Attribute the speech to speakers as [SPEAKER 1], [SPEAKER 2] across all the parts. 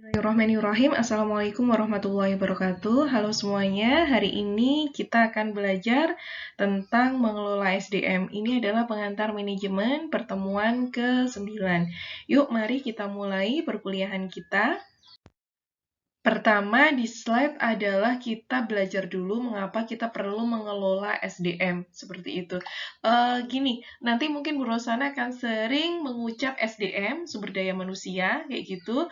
[SPEAKER 1] Bismillahirrahmanirrahim. Assalamualaikum warahmatullahi wabarakatuh. Halo semuanya, hari ini kita akan belajar tentang mengelola SDM. Ini adalah pengantar manajemen pertemuan ke-9. Yuk, mari kita mulai perkuliahan kita. Pertama di slide adalah kita belajar dulu mengapa kita perlu mengelola SDM, seperti itu. Gini, nanti mungkin Bu Rosana akan sering mengucap SDM, sumber daya manusia, kayak gitu,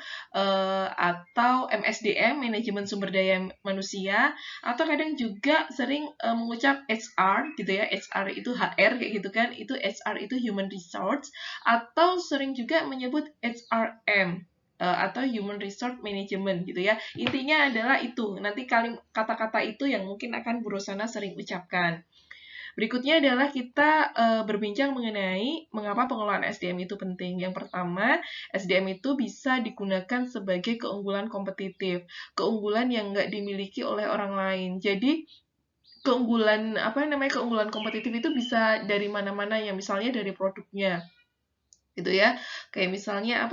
[SPEAKER 1] atau MSDM, manajemen sumber daya manusia, atau kadang juga sering mengucap HR, gitu ya, HR itu HR, kayak gitu kan, itu HR itu Human Resource, atau sering juga menyebut HRM, atau Human Resource Management gitu ya. Intinya adalah itu. Nanti kata-kata itu yang mungkin akan Bu Rosana sering ucapkan. Berikutnya adalah kita berbincang mengenai mengapa pengelolaan SDM itu penting. Yang pertama, SDM itu bisa digunakan sebagai keunggulan kompetitif, keunggulan yang nggak dimiliki oleh orang lain. Jadi keunggulan keunggulan kompetitif itu bisa dari mana-mana ya, misalnya dari produknya gitu ya. Kayak misalnya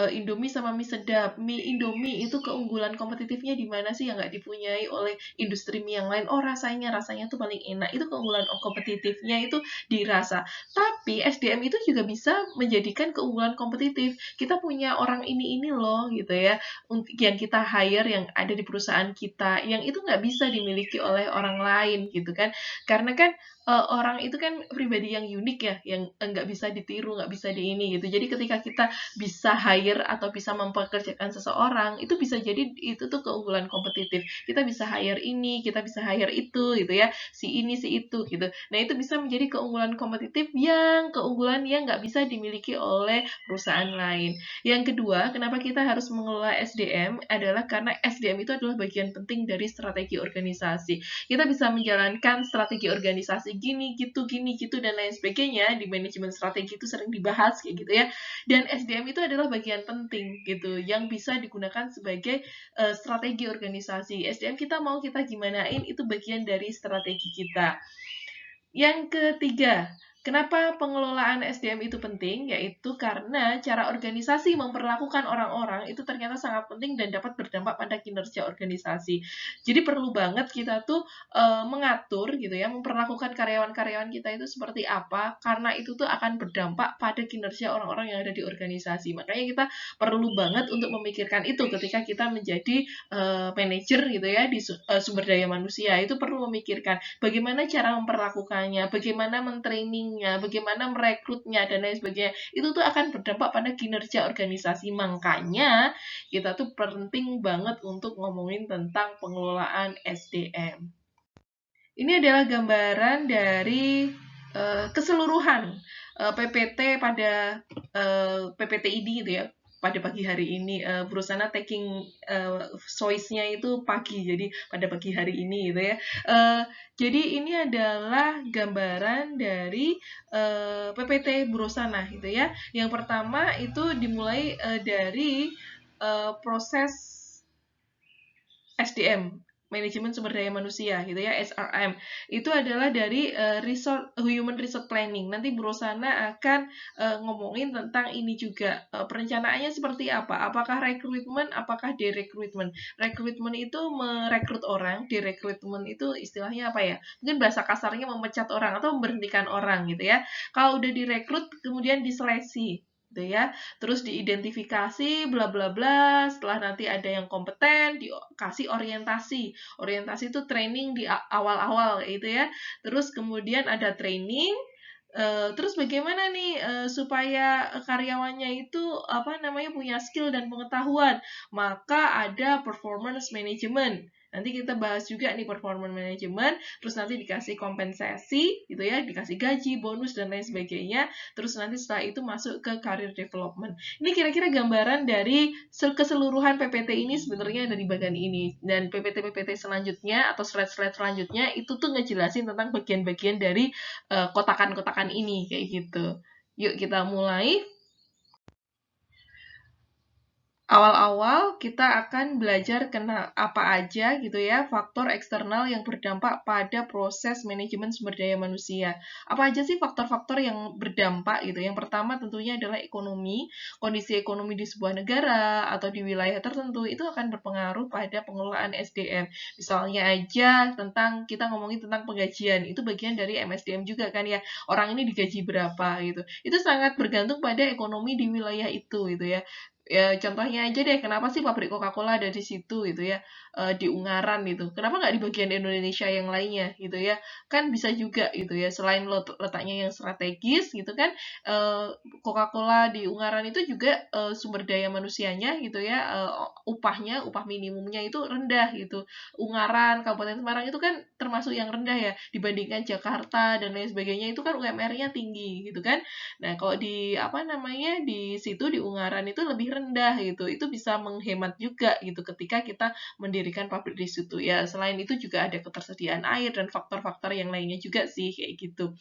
[SPEAKER 1] Indomie sama mie sedap. Mie Indomie itu keunggulan kompetitifnya di mana sih yang nggak dipunyai oleh industri mie yang lain? Oh, rasanya tuh paling enak. Itu keunggulan kompetitifnya itu dirasa. Tapi SDM itu juga bisa menjadikan keunggulan kompetitif. Kita punya orang ini loh gitu ya, untuk yang kita hire yang ada di perusahaan kita, yang itu nggak bisa dimiliki oleh orang lain gitu kan. Karena kan orang itu kan pribadi yang unik ya, yang nggak bisa ditiru, nggak bisa di ini gitu. Jadi ketika kita bisa hire atau bisa mempekerjakan seseorang, itu bisa jadi itu tuh keunggulan kompetitif. Kita bisa hire ini, kita bisa hire itu gitu ya, si ini, si itu gitu. Nah itu bisa menjadi keunggulan kompetitif yang keunggulan yang nggak bisa dimiliki oleh perusahaan lain. Yang kedua, kenapa kita harus mengelola SDM adalah karena SDM itu adalah bagian penting dari strategi organisasi. Kita bisa menjalankan strategi organisasi gini gitu dan lain sebagainya. Di manajemen strategi itu sering dibahas kayak gitu ya, dan SDM itu adalah bagian penting gitu yang bisa digunakan sebagai strategi organisasi. SDM kita mau kita gimanain, itu bagian dari strategi kita. Yang ketiga, kenapa pengelolaan SDM itu penting? Yaitu karena cara organisasi memperlakukan orang-orang itu ternyata sangat penting dan dapat berdampak pada kinerja organisasi. Jadi perlu banget kita tuh mengatur gitu ya, memperlakukan karyawan-karyawan kita itu seperti apa, karena itu tuh akan berdampak pada kinerja orang-orang yang ada di organisasi. Makanya kita perlu banget untuk memikirkan itu ketika kita menjadi manajer gitu ya di sumber daya manusia. Itu perlu memikirkan bagaimana cara memperlakukannya, bagaimana mentrainingnya, bagaimana merekrutnya, dan lain sebagainya. Itu tuh akan berdampak pada kinerja organisasi. Makanya kita tuh penting banget untuk ngomongin tentang pengelolaan SDM. Ini adalah gambaran dari keseluruhan PPT pada PPT ini gitu ya, pada pagi hari ini. Bu Rosana taking choice-nya itu pagi, jadi pada pagi hari ini gitu ya. Jadi ini adalah gambaran dari PPT Bu Rosana gitu ya. Yang pertama itu dimulai dari proses SDM, manajemen sumber daya manusia gitu ya, SRM. Itu adalah dari human resource planning. Nanti Bu Rosana akan ngomongin tentang ini juga. Perencanaannya seperti apa? Apakah rekrutmen, apakah direkrutmen? Rekrutmen itu merekrut orang, direkrutmen itu istilahnya apa ya? Mungkin bahasa kasarnya memecat orang atau memberhentikan orang gitu ya. Kalau udah direkrut kemudian diseleksi gitu ya, terus diidentifikasi bla bla bla, setelah nanti ada yang kompeten dikasih orientasi itu training di awal-awal gitu ya, terus kemudian ada training. Terus bagaimana nih supaya karyawannya itu punya skill dan pengetahuan? Maka ada performance management. Nanti kita bahas juga nih performance management, terus nanti dikasih kompensasi gitu ya, dikasih gaji, bonus dan lain sebagainya. Terus nanti setelah itu masuk ke career development. Ini kira-kira gambaran dari keseluruhan PPT ini sebenarnya dari bagian ini. Dan PPT-PPT selanjutnya atau slide-slide selanjutnya itu tuh ngejelasin tentang bagian-bagian dari kotakan-kotakan ini kayak gitu. Yuk kita mulai. Awal-awal kita akan belajar kena apa aja gitu ya, faktor eksternal yang berdampak pada proses manajemen sumber daya manusia. Apa aja sih faktor-faktor yang berdampak gitu? Yang pertama tentunya adalah ekonomi, kondisi ekonomi di sebuah negara atau di wilayah tertentu itu akan berpengaruh pada pengelolaan SDM. Misalnya aja tentang kita ngomongin tentang penggajian, itu bagian dari MSDM juga kan ya. Orang ini digaji berapa gitu. Itu sangat bergantung pada ekonomi di wilayah itu gitu ya. Ya contohnya aja deh, kenapa sih pabrik Coca-Cola ada di situ gitu ya, di Ungaran gitu. Kenapa nggak di bagian Indonesia yang lainnya gitu ya? Kan bisa juga gitu ya, selain letaknya yang strategis gitu kan, Coca-Cola di Ungaran itu juga sumber daya manusianya gitu ya, upah minimumnya itu rendah gitu. Ungaran, Kabupaten Semarang itu kan termasuk yang rendah ya, dibandingkan Jakarta dan lain sebagainya itu kan UMR-nya tinggi gitu kan. Nah, kalau di apa namanya, di situ di Ungaran itu lebih rendah gitu. Itu bisa menghemat juga gitu ketika kita mendirikan pabrik di situ. Ya, selain itu juga ada ketersediaan air dan faktor-faktor yang lainnya juga sih kayak gitu.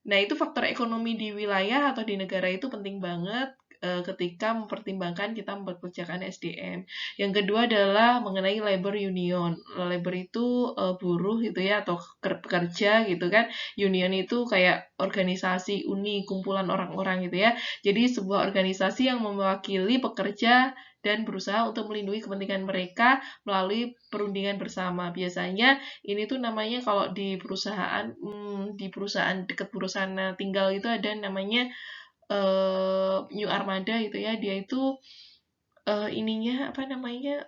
[SPEAKER 1] Nah, itu faktor ekonomi di wilayah atau di negara itu penting banget ketika mempertimbangkan kita mempekerjakan SDM. Yang kedua adalah mengenai labor union. Labor itu buruh gitu ya atau pekerja gitu kan. Union itu kayak organisasi uni kumpulan orang-orang gitu ya. Jadi sebuah organisasi yang mewakili pekerja dan berusaha untuk melindungi kepentingan mereka melalui perundingan bersama. Biasanya ini tuh namanya kalau di perusahaan dekat perusahaan tinggal itu ada namanya New Armada gitu ya. Dia itu ininya apa namanya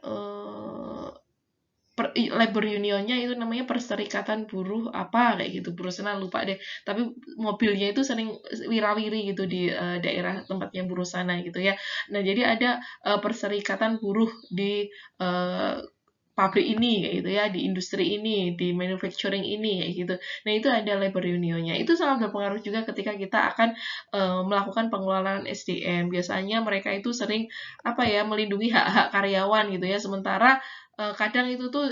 [SPEAKER 1] labor unionnya itu namanya Perserikatan Buruh apa kayak gitu, perusahaan lupa deh, tapi mobilnya itu sering wirawiri gitu di daerah tempatnya buruh sana gitu ya. Nah jadi ada Perserikatan Buruh di uh, pabrik ini kayak gitu ya, di industri ini, di manufacturing ini kayak gitu. Nah, itu ada labor unionnya. Itu sangat berpengaruh juga ketika kita akan melakukan pengelolaan SDM. Biasanya mereka itu sering apa ya, melindungi hak-hak karyawan gitu ya. Sementara kadang itu tuh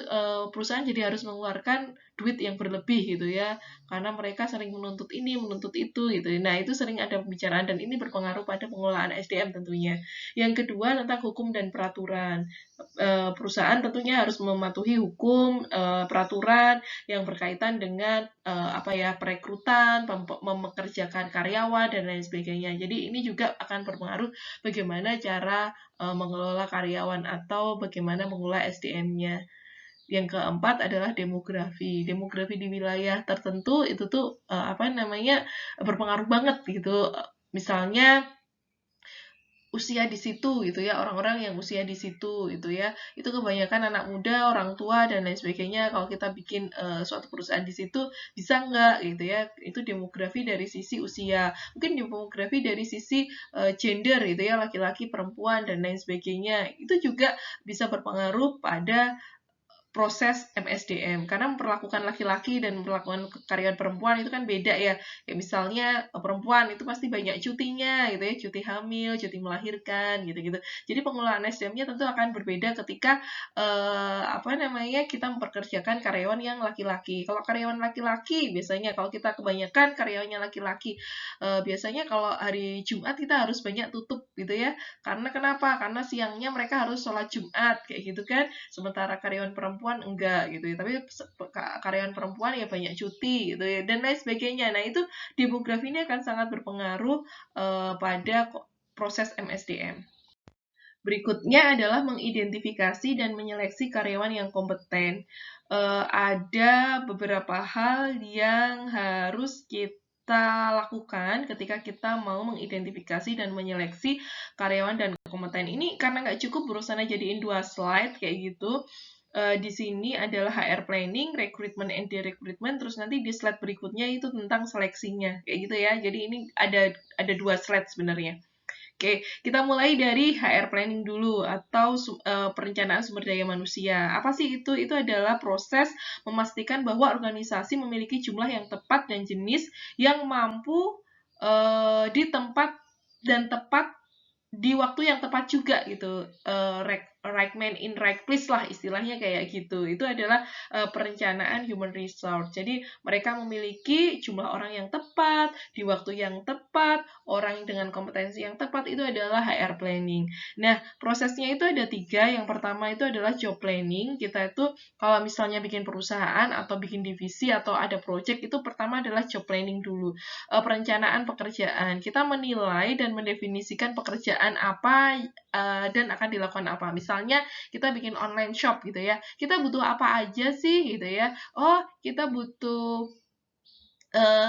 [SPEAKER 1] perusahaan jadi harus mengeluarkan duit yang berlebih gitu ya, karena mereka sering menuntut ini, menuntut itu gitu. Nah, itu sering ada pembicaraan dan ini berpengaruh pada pengelolaan SDM tentunya. Yang kedua tentang hukum dan peraturan. Perusahaan tentunya harus mematuhi hukum, peraturan yang berkaitan dengan apa ya perekrutan, memekerjakan karyawan dan lain sebagainya. Jadi ini juga akan berpengaruh bagaimana cara mengelola karyawan atau bagaimana mengelola SDM-nya. Yang keempat adalah demografi. Demografi di wilayah tertentu itu tuh apa namanya berpengaruh banget gitu. Misalnya usia di situ gitu ya, orang-orang yang usia di situ gitu ya, itu kebanyakan anak muda, orang tua dan lain sebagainya. Kalau kita bikin suatu perusahaan di situ bisa nggak gitu ya, itu demografi dari sisi usia, mungkin demografi dari sisi gender gitu ya, laki-laki perempuan dan lain sebagainya, itu juga bisa berpengaruh pada proses MSDM karena memperlakukan laki-laki dan memperlakukan karyawan perempuan itu kan beda ya. Kayak misalnya perempuan itu pasti banyak cutinya gitu ya, cuti hamil, cuti melahirkan gitu-gitu. Jadi pengelolaan SDM-nya tentu akan berbeda ketika apa namanya kita memperkerjakan karyawan yang laki-laki. Kalau karyawan laki-laki biasanya kalau kita kebanyakan karyawannya laki-laki biasanya kalau hari Jumat kita harus banyak tutup gitu ya. Karena kenapa? Karena siangnya mereka harus sholat Jumat kayak gitu kan. Sementara karyawan perempuan enggak gitu ya, tapi karyawan perempuan ya banyak cuti gitu ya dan lain sebagainya. Nah itu demografi ini akan sangat berpengaruh pada proses MSDM. Berikutnya adalah mengidentifikasi dan menyeleksi karyawan yang kompeten. Ada beberapa hal yang harus kita lakukan ketika kita mau mengidentifikasi dan menyeleksi karyawan dan kompeten. Ini karena nggak cukup berusaha jadiin 2 slide kayak gitu. Di sini adalah HR planning, recruitment and recruitment, terus nanti di slide berikutnya itu tentang seleksinya, kayak gitu ya. Jadi ini ada 2 slide sebenarnya. Oke, kita mulai dari HR planning dulu atau perencanaan sumber daya manusia. Apa sih itu? Itu adalah proses memastikan bahwa organisasi memiliki jumlah yang tepat dan jenis yang mampu di tempat dan tepat di waktu yang tepat juga gitu. right man in right place lah, istilahnya kayak gitu. Itu adalah perencanaan human resource. Jadi mereka memiliki jumlah orang yang tepat, di waktu yang tepat, orang dengan kompetensi yang tepat, itu adalah HR planning. Nah, prosesnya itu ada 3. Yang pertama itu adalah job planning. Kita itu kalau misalnya bikin perusahaan atau bikin divisi atau ada project, itu pertama adalah job planning dulu. Perencanaan pekerjaan. Kita menilai dan mendefinisikan pekerjaan apa dan akan dilakukan apa. Misalnya kita bikin online shop gitu ya. Kita butuh apa aja sih gitu ya. Oh, kita butuh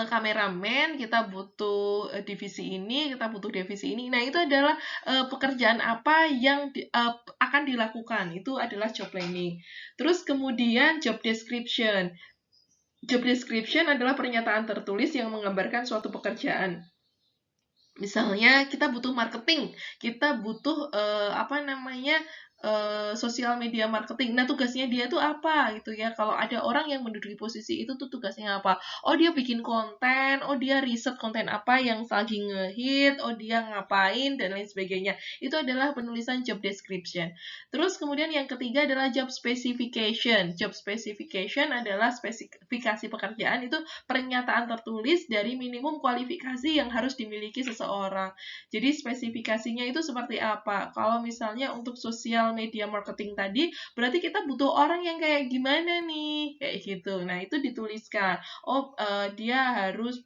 [SPEAKER 1] kameramen, kita butuh divisi ini, kita butuh divisi ini. Nah, itu adalah pekerjaan apa yang akan dilakukan. Itu adalah job planning. Terus kemudian job description. Job description adalah pernyataan tertulis yang menggambarkan suatu pekerjaan. Misalnya kita butuh marketing, kita butuh sosial media marketing. Nah, tugasnya dia tuh apa gitu ya. Kalau ada orang yang menduduki posisi itu tuh tugasnya apa? Oh, dia bikin konten, oh dia riset konten apa yang lagi ngehit, oh dia ngapain dan lain sebagainya. Itu adalah penulisan job description. Terus kemudian yang ketiga adalah job specification. Job specification adalah spesifikasi pekerjaan, itu pernyataan tertulis dari minimum kualifikasi yang harus dimiliki seseorang. Jadi spesifikasinya itu seperti apa? Kalau misalnya untuk sosial media marketing tadi, berarti kita butuh orang yang kayak gimana nih? Kayak gitu. Nah, itu dituliskan. Oh, dia harus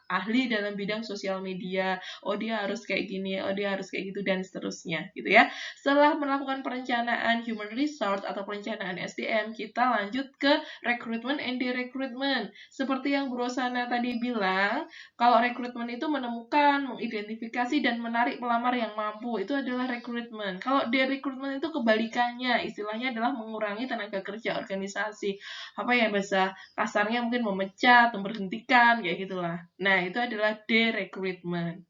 [SPEAKER 1] ahli dalam bidang sosial media. Oh, dia harus kayak gini, oh dia harus kayak gitu dan seterusnya, gitu ya. Setelah melakukan perencanaan human resource atau perencanaan SDM, kita lanjut ke recruitment and recruitment. Seperti yang Bu Rosana tadi bilang, kalau rekrutmen itu menemukan, mengidentifikasi, dan menarik pelamar yang mampu, itu adalah rekrutmen. Kalau rekrutmen itu kebalikannya, istilahnya adalah mengurangi tenaga kerja organisasi. Apa ya bahasa kasarnya mungkin memecat, memberhentikan, kayak gitulah. Nah, itu adalah rekrutmen.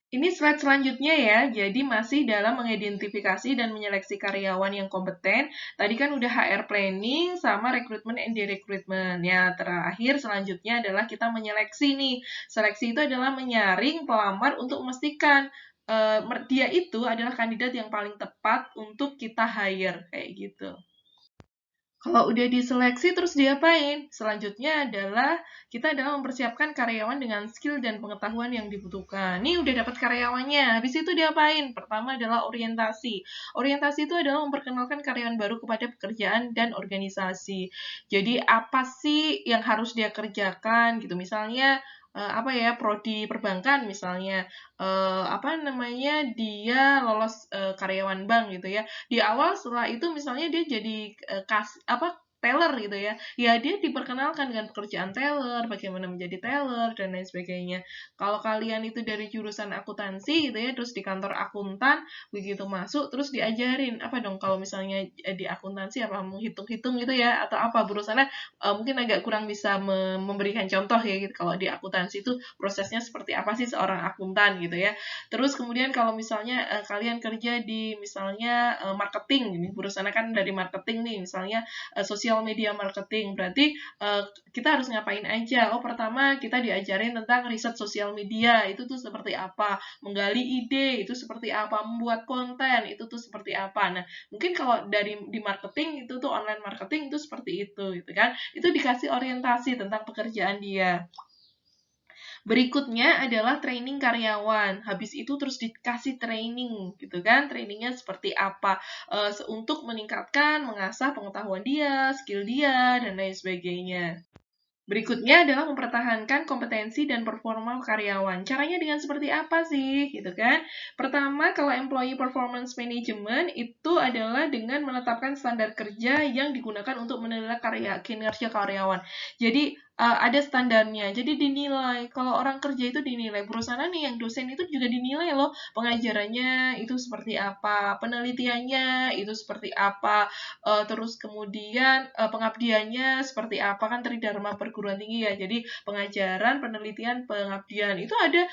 [SPEAKER 1] Ini slide selanjutnya ya, jadi masih dalam mengidentifikasi dan menyeleksi karyawan yang kompeten. Tadi kan udah HR planning sama rekrutmen and recruitment. Ya, terakhir selanjutnya adalah kita menyeleksi nih. Seleksi itu adalah menyaring pelamar untuk memastikan dia itu adalah kandidat yang paling tepat untuk kita hire, kayak gitu. Kalau udah diseleksi terus diapain? Selanjutnya adalah kita mempersiapkan karyawan dengan skill dan pengetahuan yang dibutuhkan. Nih udah dapat karyawannya, habis itu diapain? Pertama adalah orientasi. Orientasi itu adalah memperkenalkan karyawan baru kepada pekerjaan dan organisasi. Jadi apa sih yang harus dia kerjakan gitu. Misalnya prodi perbankan misalnya dia lolos karyawan bank gitu ya. Di awal setelah itu misalnya dia jadi teller gitu ya. Ya dia diperkenalkan dengan pekerjaan teller, bagaimana menjadi teller dan lain sebagainya. Kalau kalian itu dari jurusan akuntansi gitu ya, terus di kantor akuntan begitu masuk terus diajarin apa dong kalau misalnya di akuntansi apa menghitung-hitung gitu ya atau apa berusaha mungkin agak kurang bisa memberikan contoh ya gitu. Kalau di akuntansi itu prosesnya seperti apa sih seorang akuntan gitu ya. Terus kemudian kalau misalnya kalian kerja di misalnya marketing, ini berusaha kan dari marketing nih misalnya sosial media marketing, berarti kita harus ngapain aja? Oh, pertama kita diajarin tentang riset sosial media, itu tuh seperti apa, menggali ide, itu seperti apa, membuat konten, itu tuh seperti apa. Nah, mungkin kalau di marketing, itu tuh online marketing, itu seperti itu, gitu kan. Itu dikasih orientasi tentang pekerjaan dia. Berikutnya adalah training karyawan. Habis itu terus dikasih training, gitu kan? Trainingnya seperti apa? Untuk meningkatkan, mengasah pengetahuan dia, skill dia, dan lain sebagainya. Berikutnya adalah mempertahankan kompetensi dan performa karyawan. Caranya dengan seperti apa sih, gitu kan? Pertama, kalau employee performance management itu adalah dengan menetapkan standar kerja yang digunakan untuk menilai kinerja karyawan. Jadi ada standarnya. Jadi dinilai. Kalau orang kerja itu dinilai. Perusahaan nih yang dosen itu juga dinilai loh. Pengajarannya itu seperti apa, penelitiannya itu seperti apa, terus kemudian pengabdiannya seperti apa, kan Tridharma perguruan tinggi ya. Jadi pengajaran, penelitian, pengabdian itu ada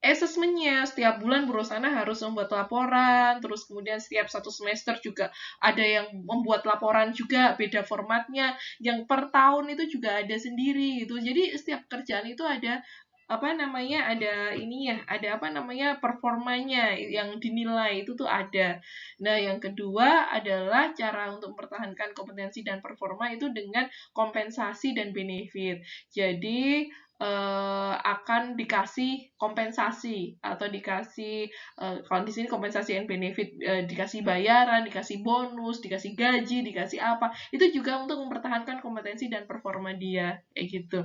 [SPEAKER 1] assessment-nya. Setiap bulan berusaha harus membuat laporan, terus kemudian setiap satu semester juga ada yang membuat laporan juga, beda formatnya. Yang per tahun itu juga ada sendiri gitu. Jadi setiap kerjaan itu ada apa namanya, ada ininya, ada apa namanya, performanya yang dinilai itu tuh ada. Nah, yang kedua adalah cara untuk mempertahankan kompetensi dan performa itu dengan kompensasi dan benefit. Jadi akan dikasih kompensasi atau dikasih kalau di sini kompensasi and benefit, dikasih bayaran, dikasih bonus, dikasih gaji, dikasih apa, itu juga untuk mempertahankan kompetensi dan performa dia kayak gitu.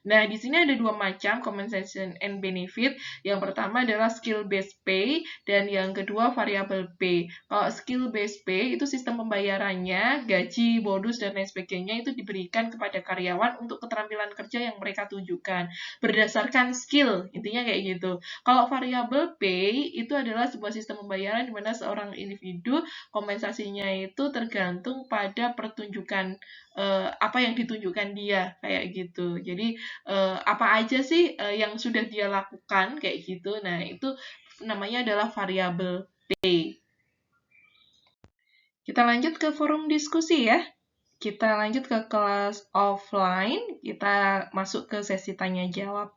[SPEAKER 1] Nah, di sini ada dua macam compensation and benefit. Yang pertama adalah skill based pay dan yang kedua variable pay. Kalau skill based pay itu sistem pembayarannya, gaji, bonus dan lain sebagainya itu diberikan kepada karyawan untuk keterampilan kerja yang mereka tunjukkan berdasarkan skill. Intinya kayak gitu. Kalau variable pay itu adalah sebuah sistem pembayaran di mana seorang individu kompensasinya itu tergantung pada pertunjukan apa yang ditunjukkan dia kayak gitu. Jadi apa aja sih yang sudah dia lakukan kayak gitu. Nah, itu namanya adalah variable pay. Kita lanjut ke forum diskusi ya. Kita lanjut ke kelas offline, kita masuk ke sesi tanya jawab.